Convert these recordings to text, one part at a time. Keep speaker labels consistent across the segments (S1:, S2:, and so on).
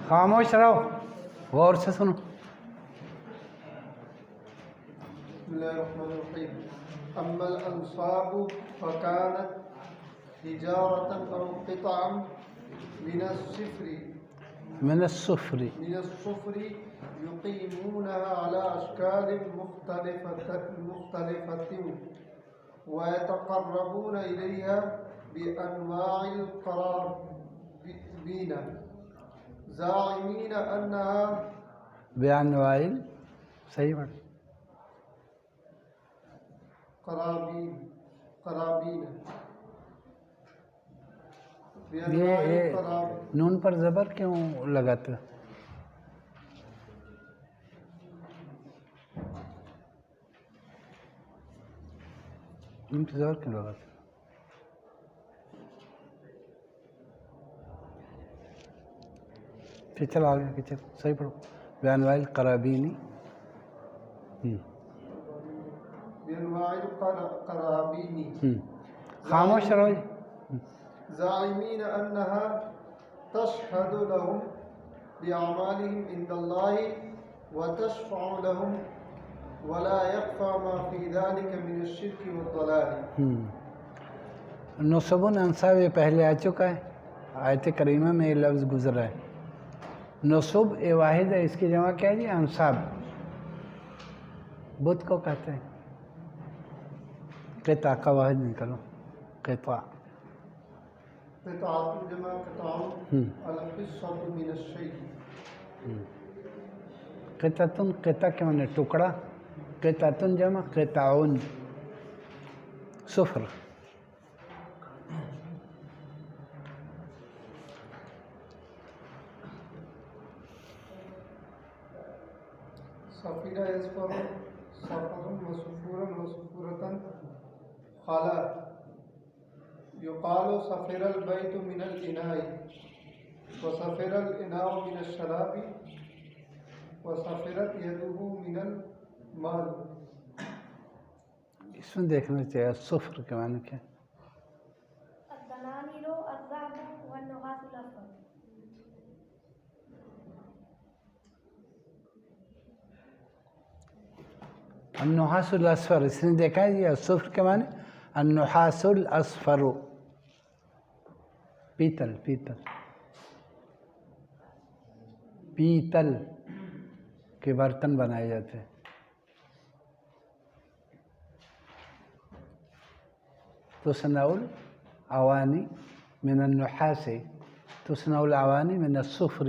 S1: خاموش رہو، غور سے سنو.
S2: بسم الله الرحمن الرحيم. أما الأنصاب فكانت حجارة أو قطعا من الصفر يقيمونها على أشكال مختلفة ويتقربون إليها بأنواع القرابين زاعمين أنها
S1: بأنواع صحیح بات.
S2: قرابين
S1: یہ نون پر زبر کیوں لگاتے؟ نون پر زبر کیوں لگاتے؟ چل آگے چل صحیح پڑھو. بأنواع القرابین.
S2: بأنواع القرابين
S1: خاموش رہو.
S2: زاعمين أنها تشهد لهم بأعمالهم عند الله وتشفع لهم ولا يخفى ما في ذلك من الشرك والضلال.
S1: نصب انصاب یہ پہلے آ چکا ہے، آیت کریمہ میں یہ لفظ گزرا ہے. نصب اے واحد ہے، اس کی جمع کیا ہے جی؟ انصاب. بت کو کہتے ہیں. قطع کا واحد نکلو. قطع
S2: قطعة جمع قطع القصة من الشيء.
S1: قطعتن قطع کے معنی ٹکڑا. قطعتن جمع قطعون. صفر.
S2: صفيرة يصفر صفر وصفورا وصفورة خلا. يقال صفر البيت من الإناء وصفر الإناء من الشراب وصفرت يده من المال.
S1: اس میں دیکھنا چاہیے صفر کے معنی کیا.
S3: الدنانير الذهب والنحاس الأصفر.
S1: النحاس الاصفر اس نے دیکھا ہے یہ صفر کے معنی. النحاس الاصفر پیتل. پیتل کے برتن بنائے جاتے ہیں. تصنع الأواني من النحاس، تصنع الأواني من الصفر،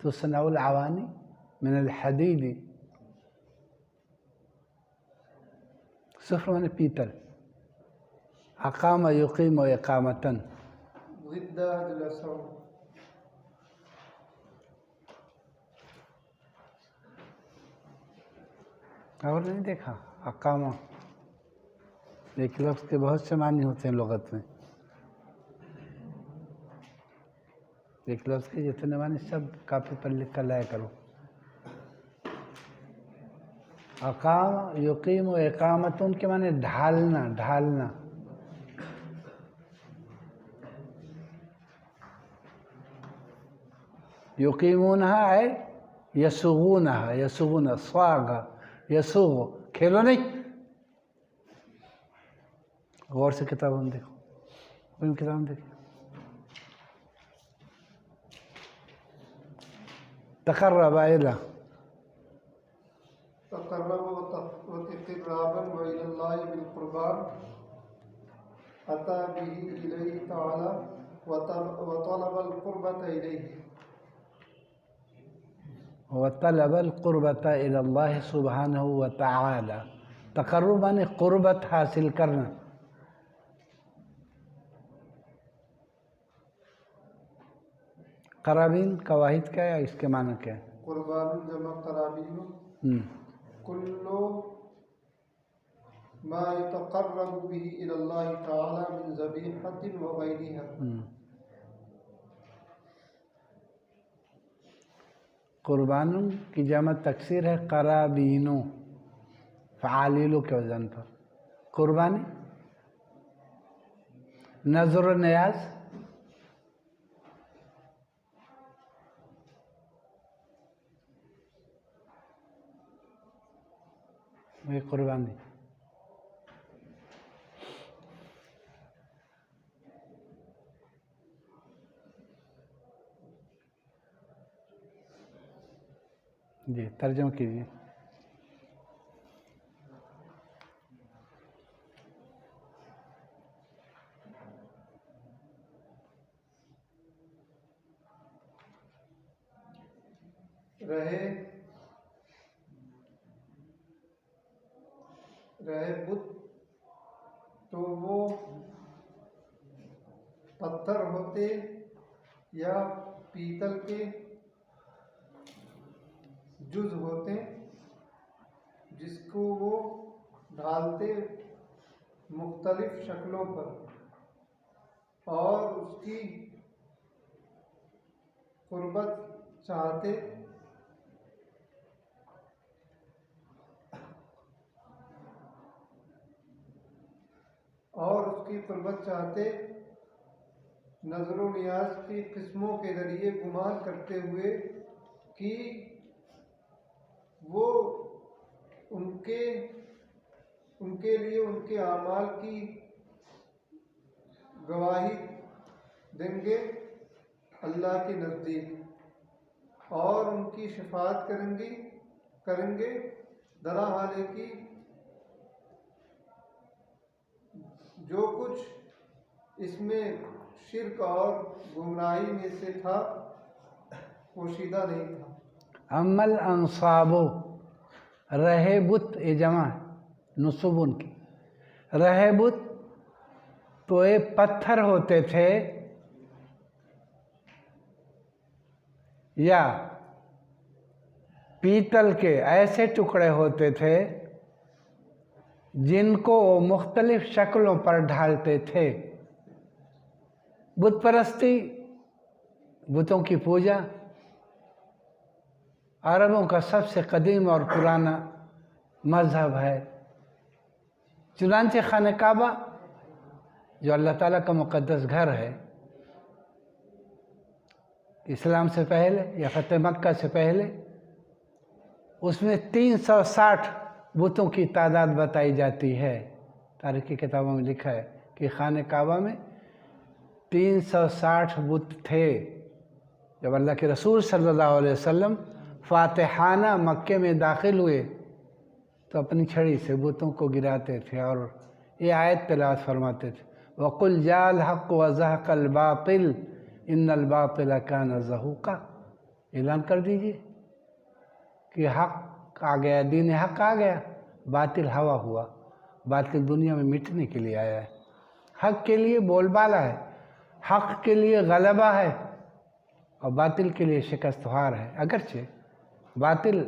S1: تصنع الأواني من الحديد. صفر من پیتل. اقام یقیم و اقامتن.
S2: ضد الأسر.
S1: اور نہیں دیکھا اقامہ ایک لفظ کے بہت سے معنی ہوتے ہیں لغت میں. ایک لفظ کے جتنے معنی سب کاپی پر لکھ کر لایا کرو. اقام یقیم و اقامتن کے معنی ڈھالنا. یقیمونہا ہے یسوغونہا صاغ یسوغ. کھیلو نہیں. غور سے کتابوں میں دیکھو. ان کتابوں میں دیکھو. تقرب إلى
S2: تقرب وتقرابا وإلى الله بالقربان أتى به إليه تعالى وطلب القربة إليه.
S1: وطلب القربة إلى الله سبحانه وتعالى. تقرب یعنی قربت حاصل کرنا. قرابین کا واحد کیا ہے؟ اس کے معنی کیا ہے؟
S2: قربان جمع قرابین كل ما يتقرب به إلى الله تعالى من ذبيحة وغيرها.
S1: قربانوں کی جمع تکسیر ہے قرابینوں، فعالیلوں کے وزن پر. قربانی نظر و نیاز یہ قربانی. جی ترجمہ کیجیے.
S2: رہے بت تو وہ پتھر ہوتے یا پیتل کے جز ہوتے جس کو وہ ڈھالتے مختلف شکلوں پر اور اس کی قربت چاہتے نظر و نیاز کی قسموں کے ذریعے گمان کرتے ہوئے کہ وہ ان کے لیے ان کے اعمال کی گواہی دیں گے اللہ کے نزدیک اور ان کی شفاعت کریں گے درا حالے کی جو کچھ اس میں شرک اور گمراہی میں سے تھا پوشیدہ نہیں تھا.
S1: عمل انصابو رہے بت یہ جمع نصب ان کی. رہے بت تو یہ پتھر ہوتے تھے یا پیتل کے ایسے ٹکڑے ہوتے تھے جن کو وہ مختلف شکلوں پر ڈھالتے تھے. بت پرستی، بتوں کی پوجا عربوں کا سب سے قدیم اور پرانا مذہب ہے. چنانچہ خانہ کعبہ جو اللہ تعالیٰ کا مقدس گھر ہے، اسلام سے پہلے یا فتح مکہ سے پہلے اس میں 360 بتوں کی تعداد بتائی جاتی ہے. تاریخی کتابوں میں لکھا ہے کہ خانہ کعبہ میں 360 بت تھے. جب اللہ کے رسول صلی اللہ علیہ وسلم فاتحانہ مکے میں داخل ہوئے تو اپنی چھڑی سے بتوں کو گراتے تھے اور یہ آیت تلاوت فرماتے تھے وَقُلْ جَاءَ الْحَقُّ وَزَهَقَ الْبَاطِلُ إِنَّ الْبَاطِلَ كَانَ زَهُوقًا. اعلان کر دیجئے کہ حق آ گیا، دین حق آ گیا، باطل ہوا ہوا. باطل دنیا میں مٹنے کے لیے آیا ہے، حق کے لیے بول بالا ہے، حق کے لیے غلبہ ہے اور باطل کے لیے شکست ہار ہے. اگرچہ باطل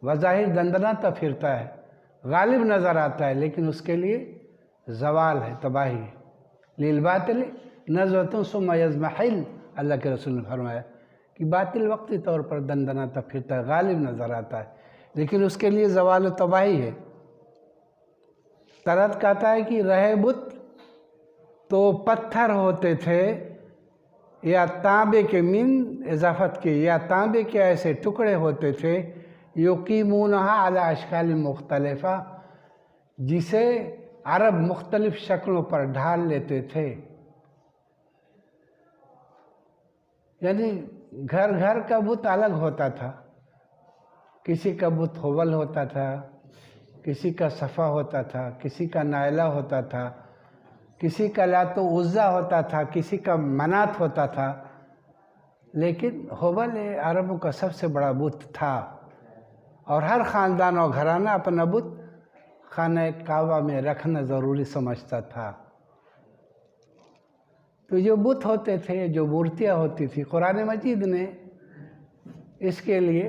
S1: بظاہر دندناتا پھرتا ہے، غالب نظر آتا ہے، لیکن اس کے لیے زوال ہے، تباہی ہے. للباطل نزوة ثم یضمحل. اللہ کے رسول نے فرمایا کہ باطل وقتی طور پر دندناتا پھرتا ہے، غالب نظر آتا ہے، لیکن اس کے لیے زوال و تباہی ہے. طرز کہتا ہے کہ رہے بت تو پتھر ہوتے تھے یا تانبے کے من اضافت کے یا تانبے کے ایسے ٹکڑے ہوتے تھے یقیمونہا علی اشکال مختلفہ جسے عرب مختلف شکلوں پر ڈھال لیتے تھے. یعنی گھر گھر کا بت الگ ہوتا تھا. کسی کا بت حبل ہوتا تھا، کسی کا صفا ہوتا تھا، کسی کا نائلہ ہوتا تھا، کسی کا لات و عزا ہوتا تھا، کسی کا منات ہوتا تھا. لیکن حبل عربوں کا سب سے بڑا بت تھا اور ہر خاندان اور گھرانہ اپنا بت خانہ کعبہ میں رکھنا ضروری سمجھتا تھا. تو جو بت ہوتے تھے، جو مورتیاں ہوتی تھی، قرآن مجید نے اس کے لیے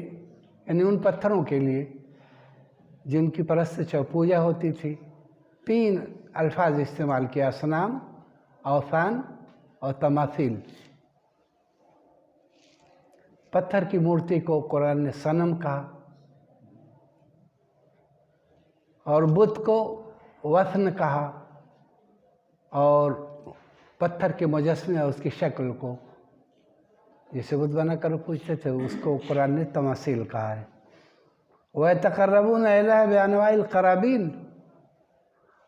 S1: یعنی ان پتھروں کے لیے جن کی پرستش و پوجا ہوتی تھی 3 الفاظ استعمال کیا: اصنام، اوثان اور تماثیل. پتھر کی مورتی کو قرآن نے صنم کہا اور بت کو وثن کہا، اور پتھر کے مجسمے اور اس کی شکل کو جسے بت بنا کر پوچھتے تھے اس کو قرآن نے تماثیل کہا ہے. وَيَتَقَرَّبُونَ إِلَيْهِ بِأَنْوَاعِ الْقَرَابِينَ،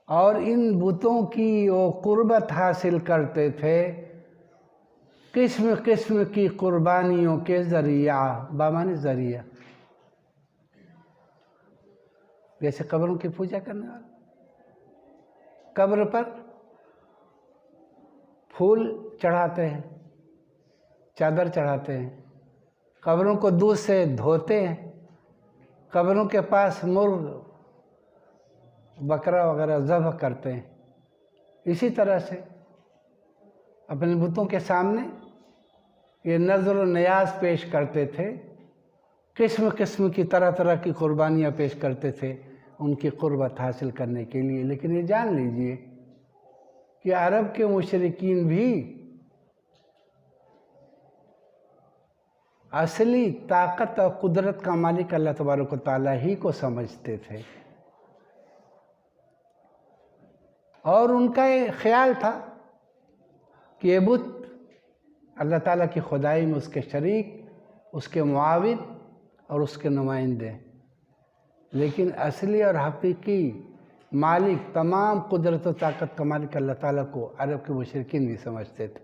S1: اور ان بتوں کی وہ قربت حاصل کرتے تھے قسم قسم کی قربانیوں کے ذریعہ، بامعنی ذریعہ، جیسے قبروں کی پوجا کرنے والے قبر پر پھول چڑھاتے ہیں، چادر چڑھاتے ہیں، قبروں کو دودھ سے دھوتے ہیں، قبروں کے پاس مرغ بکرا وغیرہ ذبح کرتے ہیں. اسی طرح سے اپنے بتوں کے سامنے یہ نظر و نیاز پیش کرتے تھے، قسم قسم کی طرح طرح کی قربانیاں پیش کرتے تھے ان کی قربت حاصل کرنے کے لیے. لیکن یہ جان لیجئے کہ عرب کے مشرکین بھی اصلی طاقت اور قدرت کا مالک اللہ تبارک و تعالیٰ ہی کو سمجھتے تھے، اور ان کا یہ خیال تھا کہ یہ بت اللہ تعالیٰ کی خدائی میں اس کے شریک، اس کے معاون اور اس کے نمائندے. لیکن اصلی اور حقیقی مالک، تمام قدرت و طاقت کا مالک اللہ تعالیٰ کو عرب کے مشرکین بھی سمجھتے تھے.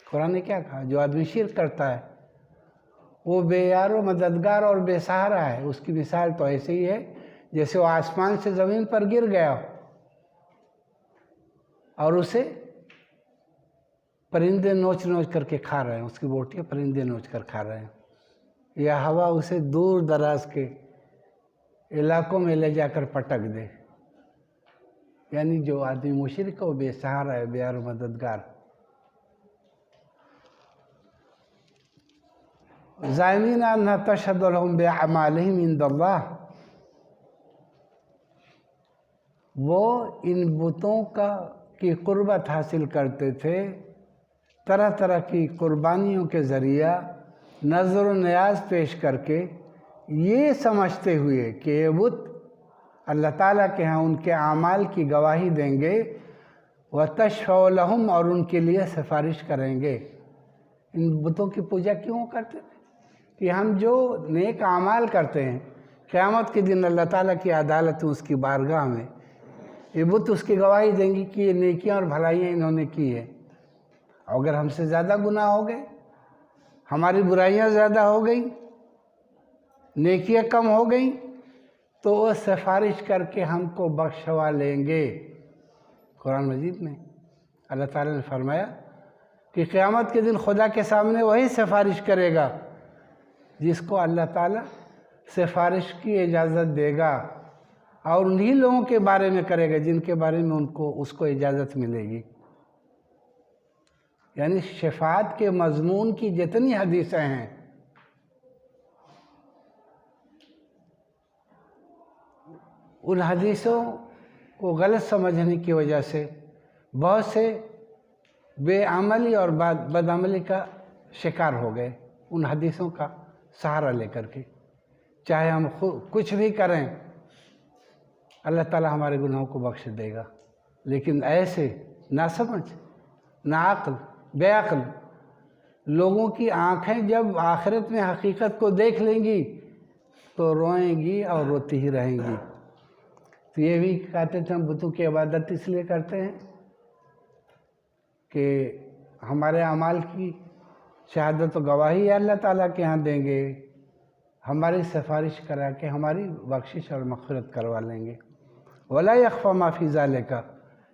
S1: قرآن نے کیا کہا؟ جو آدمی شرک کرتا ہے وہ بے یار و مددگار اور بے سہارا ہے. اس کی مثال تو ایسے ہی ہے جیسے وہ آسمان سے زمین پر گر گیا ہو اور اسے پرندے نوچ نوچ کر کے کھا رہے ہیں، اس کی بوٹیاں پرندے نوچ کر کھا رہے ہیں، یا ہوا اسے دور دراز کے علاقوں میں لے جا کر پٹک دے. یعنی جو آدمی مشرک ہے وہ بے سہارا ہے، بے یار و مددگار. زائمین انہا تشہد لہم بِاعْمَالِهِمْ عِنْدَ اللَّهِ، وہ ان بتوں کی قربت حاصل کرتے تھے طرح طرح کی قربانیوں کے ذریعہ نظر و نیاز پیش کر کے، یہ سمجھتے ہوئے کہ یہ بت اللہ تعالیٰ کے ہاں ان کے اعمال کی گواہی دیں گے، وَتَشْفَعُ لَهُمْ، اور ان کے لیے سفارش کریں گے. ان بتوں کی پوجا کیوں کرتے تھے؟ کہ ہم جو نیک اعمال کرتے ہیں قیامت کے دن اللہ تعالیٰ کی عدالت میں، اس کی بارگاہ میں، یہ بت اس کی گواہی دیں گی کہ یہ نیکیاں اور بھلائیاں انہوں نے کی ہے. اگر ہم سے زیادہ گناہ ہو گئے، ہماری برائیاں زیادہ ہو گئیں، نیکیاں کم ہو گئیں، تو وہ سفارش کر کے ہم کو بخشوا لیں گے. قرآن مجید میں اللہ تعالیٰ نے فرمایا کہ قیامت کے دن خدا کے سامنے وہی سفارش کرے گا جس کو اللہ تعالیٰ سفارش کی اجازت دے گا، اور انہی لوگوں کے بارے میں کرے گا جن کے بارے میں اس کو اجازت ملے گی. یعنی شفاعت کے مضمون کی جتنی حدیثیں ہیں ان حدیثوں کو غلط سمجھنے کی وجہ سے بہت سے بے عملی اور بدعملی کا شکار ہو گئے ان حدیثوں کا سہارا لے کر کے. چاہے ہم کچھ بھی کریں اللہ تعالیٰ ہمارے گناہوں کو بخش دے گا. لیکن ایسے ناسمجھ، ناعقل، بے عقل لوگوں کی آنکھیں جب آخرت میں حقیقت کو دیکھ لیں گی تو روئیں گی اور روتی ہی رہیں گی. تو یہ بھی کہتے تھے ہم بتوں کی عبادت اس لیے کرتے ہیں کہ ہمارے اعمال کی شہادت و گواہی اللہ تعالیٰ کے ہاں دیں گے، ہماری سفارش کرا کے ہماری بخشش اور مغفرت کروا لیں گے. وَلَا يَخْفَى مَا فِي ذَلِكَ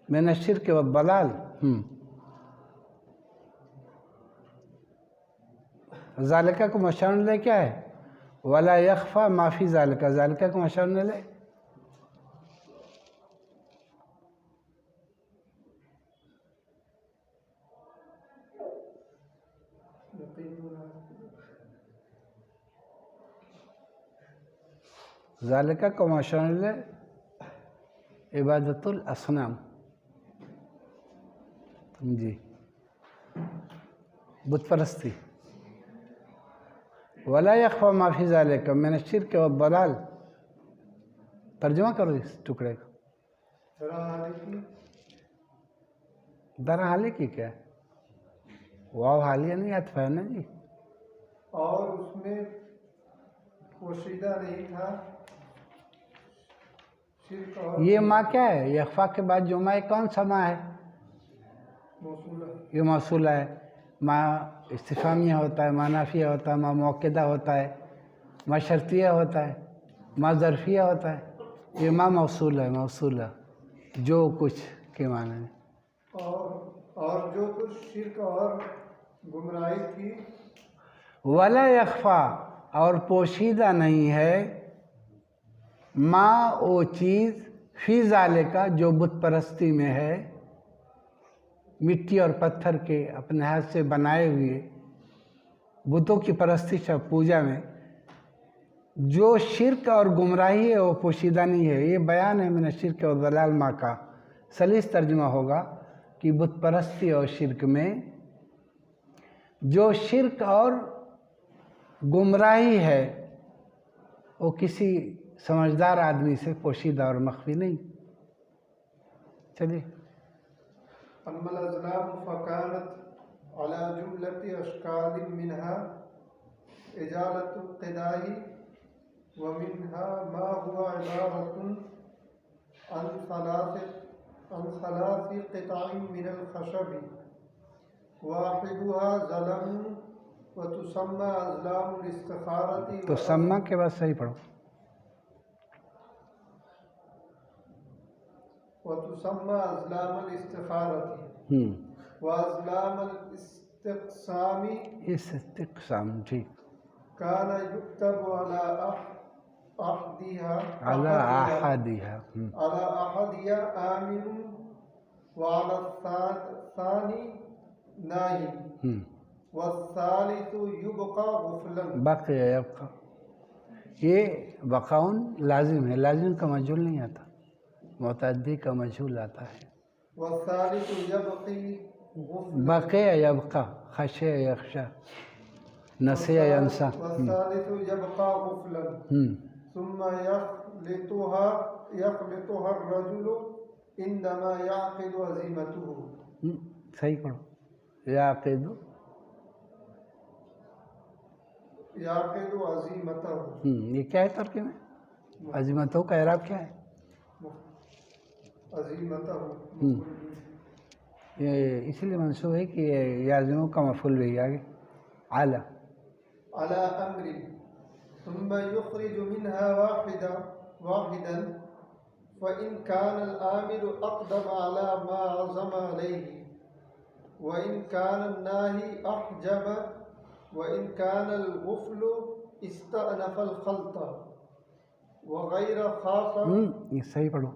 S1: مِنَ الشِّرْكِ وَالضَّلَالِ. ذالکہ کو مشان لے کیا ہے؟ وَلَا يَخْفَى مَا فِي ذَلِكَ، ذالکہ کو مشان لے ذالکہ کو مشان لے عبادت الاصنام. جی، بت پرستی. وَلَا يَخْفَى مَا فِي ذَلِكَ مِنَ الشِّرْكِ وَالضَّلَالِ. ترجمہ کرو اس ٹکڑے کو. درا حالی کی کیا ہے؟ واو حالیہ نہیں عطف ہے نا جی.
S2: اور اس میں پوشیدہ نہیں تھا شرک اور
S1: یہ ماں کیا ہے؟ یہ اخفا کے بعد جو ماں ہے کون سا ماں ہے؟
S2: موصولہ
S1: یہ موصولہ ہے. ماں استفہامیہ ہوتا ہے، ماں نافیہ ہوتا ہے، ماں مؤکدہ ہوتا ہے، ماں شرطیہ ہوتا ہے، ماں ظرفیہ ہوتا ہے. یہ ماں موصول ہے، موصولہ جو کچھ کے معنی میں.
S2: اور جو کچھ شرک اور گمراہی تھی
S1: ولا یخفا اور پوشیدہ نہیں ہے ماں وہ چیز فی ذالکا جو بت پرستی میں ہے، مٹی اور پتھر کے اپنے ہاتھ سے بنائے ہوئے بتوں کی پرستش اور پوجا میں جو شرک اور گمراہی ہے وہ پوشیدہ نہیں ہے. یہ بیان ہے من الشرک اور ضلال ماں کا. سلیس ترجمہ ہوگا کہ بت پرستی اور شرک میں جو شرک اور گمراہی ہے وہ کسی سمجھدار آدمی سے پوشیدہ اور مخفی نہیں. چلیے.
S2: أما الأزلام فكانت على جملة أشكال منها إزالة القداء ومنها ما هو عبارة عن ثلاث قطع من الخشب واحدها زلم وتسمى أزلام الاستخارة
S1: تو سما کے بعد صحیح پڑھو.
S2: وتسمى أزلام الاستخارة وأزلام الاستقسام
S1: استقسام ٹھیک.
S2: كان يكتب على
S1: على أحدها
S2: آمن وعلى الثاني ناهي والثالث يبقى غفلا.
S1: باقی یبقى یہ بقاؤن لازم ہے، لازم کا مجهول نہیں آتا، متعدی کا مجهول آتا ہے.
S2: والثالث يبقي غفلا.
S1: بقي يبقى، خشي يخشى، نسي ينسى.
S2: والثالث يبقى غفلا ثم يخلطها الرجل عندما يعقد عزيمته.
S1: صحیح پڑھو. يعقد
S2: عزيمته.
S1: یہ کیا ہے ترکیب میں؟ عزیمتوں کا اعراب کیا ہے؟
S2: عزيمته
S1: یہ اس لیے منصوب ہے کہ یہ عزیموں کا مفعول بھی آگے اعلیٰ.
S2: على أمر ثم يخرج منها واحدا فإن كان الآمر أقدم على ما عزم عليه وإن كان الناهي أحجم وإن كان الغفل استأنف الخلط وغير خاف.
S1: یہ صحیح پڑھو.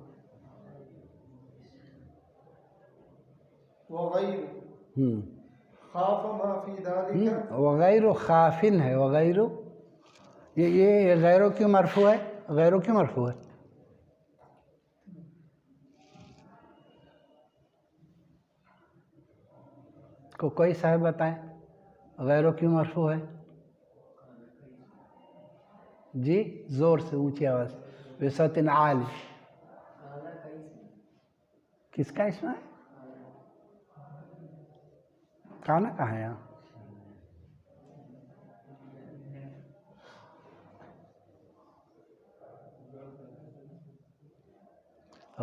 S2: وغير خاف ما في ذلك.
S1: وغیر خافن ہے. وغیر یہ غیروں کیوں مرفوع ہے؟ غیروں کیوں مرفوع ہے؟ کوئی صاحب بتائیں غیروں کیوں مرفوع ہے؟ جی زور سے اونچی آواز. بصوت عالی. کس کا اسم ہے؟ کانا کہاں ہے یہاں؟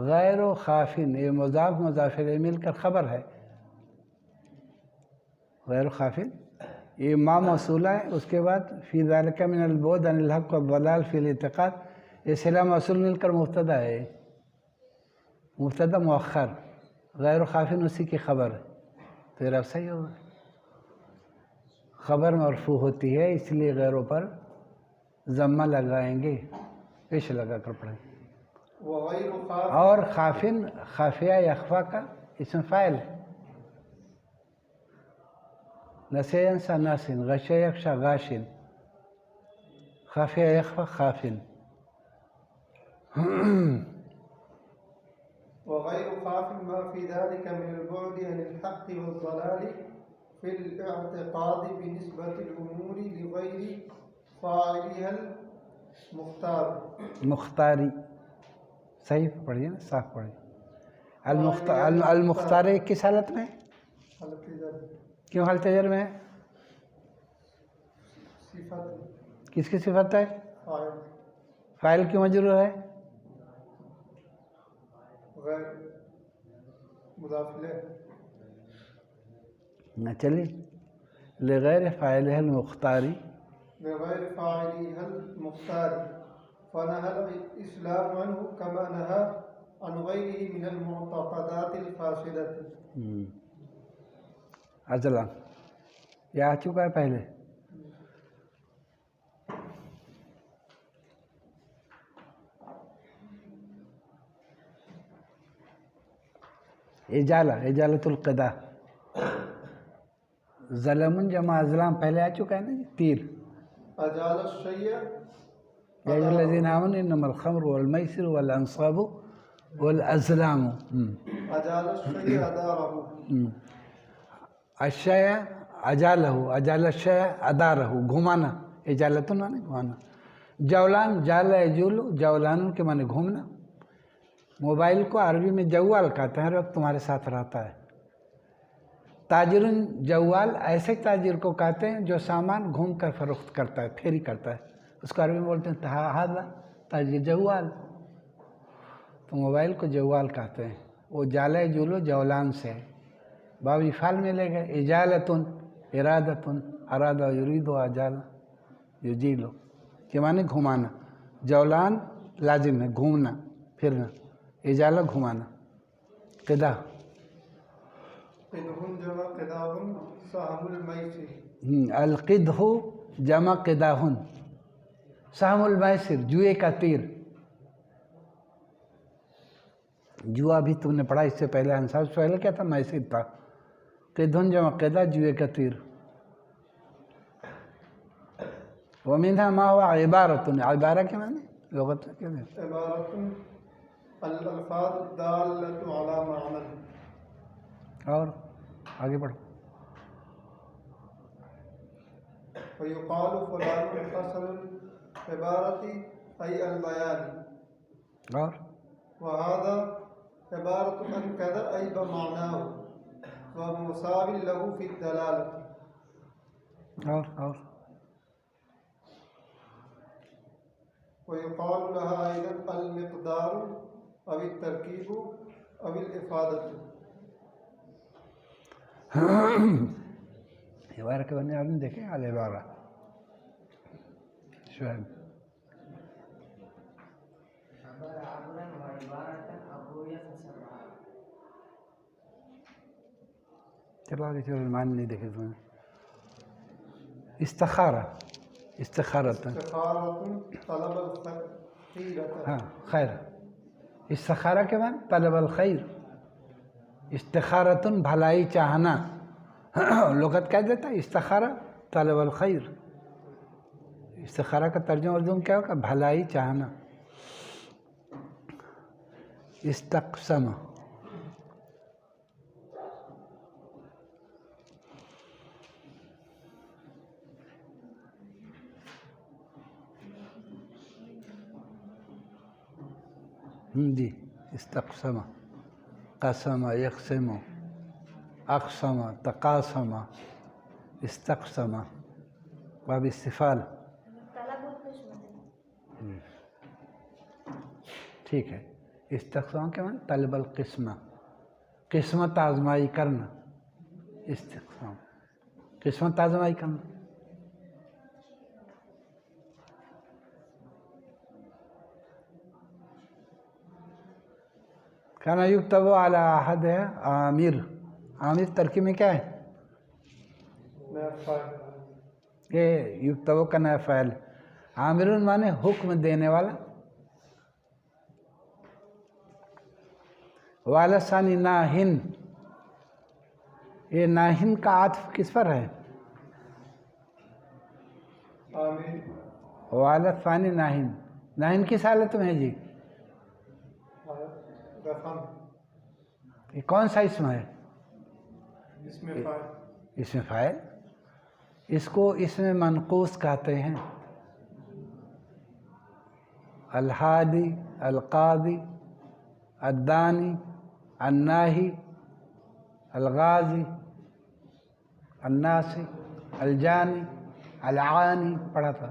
S1: غیر و خافن یہ مضاف مضاف الیہ مل کر خبر ہے. غیر و خافن یہ ما موصولہ ہے. اس کے بعد فی ذالک من البعد عن الحق والضلال فی الاعتقاد یہ صلہ موصول مل کر مبتدا ہے. مبتدا مؤخر. غیر و خافن اسی کی خبر ہے. تو یہ رب صحیح ہوگا. خبر مرفوع ہوتی ہے اس لیے غیروں پر ضمہ لگائیں گے، پیش لگا کر پڑھیں.
S2: وغير خاف.
S1: اور خافن خافیہ یخفا کا اسم فاعل. نسی ینسى ناسن، غشی یخشى غاشن، خافیہ یخفا خافن.
S2: وغير خاف ما في ذلك من البعد عن الحق والضلال في الاعتقاد بنسبة الأمور لغير فاعلها المختار.
S1: مختاری صحیح پڑھیے نا، صاف پڑھیے. المختار کس حالت میں؟ کیوں حالت جر میں ہے؟
S2: صفت.
S1: کس کی صفت ہے؟
S2: فاعل
S1: فاعل کیوں مجرور ہے؟
S2: غیر مضاف الیہ
S1: نہ چلیے لغیر فاعلہ المختاری
S2: بغیر فاعلها المختار فنهى الإسلام عنه كما نهى عن غيره من المعتقدات الفاسدة.
S1: ازلا یہ آ چکا ہے پہلے. اجالت القدا ظلم جمع ازلام پہلے آ چکا ہے نا جی. تیر
S2: أجال الشيء
S1: یا ایھا الذین آمنوا انما الخمر والمیسر والانصاب والازلام.
S2: أجال الشيء أداره
S1: الشیء اجالہ اجال الشیء ادارہ گھمانا. اجالتن مانے گھمانا. جولان جال یجول جولان کے مانے گھومنا. موبائل کو عربی میں جوال کہتے ہیں، ہر وقت تمہارے ساتھ رہتا ہے. تاجر جوال ایسے تاجر کو کہتے ہیں جو سامان گھوم کر فروخت کرتا ہے، پھیری کرتا ہے، اس کو عربی میں بولتے ہیں ہذا تاجر جوال. تو موبائل کو جوال کہتے ہیں. وہ جالہ جولو جولان سے باب افعال میں لے گئے. اجالتن ارادتن ارادہ یرید و اجال یجیلو کے معنی گھمانا. جولان لازم ہے گھومنا پھرنا. اجالہ گھمانا. قدا
S2: قدح جمع قداح سهم الميسر
S1: القدح جمع قداہن. سہم المیسر جوئے کا تیر. جوا بھی تم نے پڑھا اس سے پہلے. انصاب سے پہلے کیا تھا؟ میسر تھا. قدح جمع قدا جوئے کا تیر. ومنها ما هو عبارت. عبارہ کے معنی لغت میں کیا ہے؟
S2: عبارة الألفاظ الدالة على معنى.
S1: اور آگے بڑھو.
S2: ويقال فلان حسن العبارة أي البيان.
S1: اور
S2: وهذا عبارة عن كذا أي بمعناه ومساو له في الدلالة.
S1: اور
S2: ويقال لها أيضا المقدار أو التركيب أو الإفادة.
S1: عبارہ کے بننے آپ نے دیکھیں العبارہ شعیب. چلو آگے چلو مان نہیں دیکھے تمہیں. استخارہ استخارت
S2: استخارة طلب الخير.
S1: ہاں خیر. استخارہ کے بعد طلب الخیر. استخارتن بھلائی چاہنا. لغت کہہ دیتا ہے استخارہ طلب الخیر. استخارہ کا ترجمہ اردو میں کیا ہوگا؟ بھلائی چاہنا. استقسم جی. استقسم قسم یقسم اقسم تقاسم استقسم باب استفال.
S3: طلب القسمة.
S1: ٹھیک ہے. استقسام کے معنی طلب القسمہ قسمت آزمائی کرنا. استقسام قسمت آزمائی کرنا. کان یکتب علی احد ہے عامر. عامر ترکیب میں کیا ہے؟ یہ یکتب کا نیا فعل. عامر مانے حکم دینے والا. والا ثانی ناہن. یہ ناہن کا عطف کس پر ہے؟
S2: آمین.
S1: والا ثانی ناہن. ناہن کس حالت میں ہے جی؟
S2: رفع.
S1: یہ کون سا اسم ہے؟
S2: اس میں فاعل.
S1: اس میں فاعل. اس کو اس میں منقوص کہتے ہیں. الحادی القاضی الدانی الناہی الغازی الناسی الجانی العانی پڑھا تھا.